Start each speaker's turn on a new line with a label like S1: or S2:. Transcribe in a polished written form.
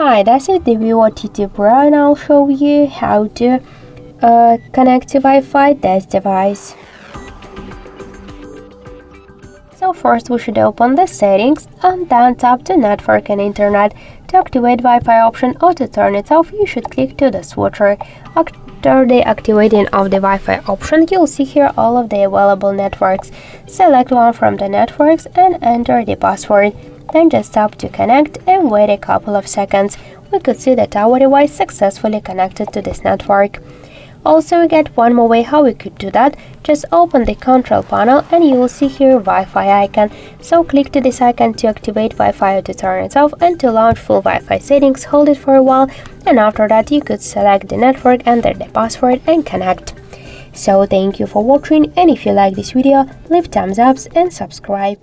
S1: Hi, this is the VIVO T2 Pro and I'll show you how to connect to Wi-Fi this device. So first we should open the settings and then tap to network and internet. To activate Wi-Fi option or to turn it off, you should click to the switcher. After the activating of the Wi-Fi option, you'll see here all of the available networks. Select one from the networks and enter the password. Then just tap to connect and wait a couple of seconds. We could see that our device successfully connected to this network. Also, we get one more way how we could do that. Just open the control panel and you will see here Wi-Fi icon. So click to this icon to activate Wi-Fi or to turn it off, and to launch full Wi-Fi settings, hold it for a while, and after that you could select the network, enter the password and connect. So thank you for watching, and if you like this video, leave thumbs up and subscribe.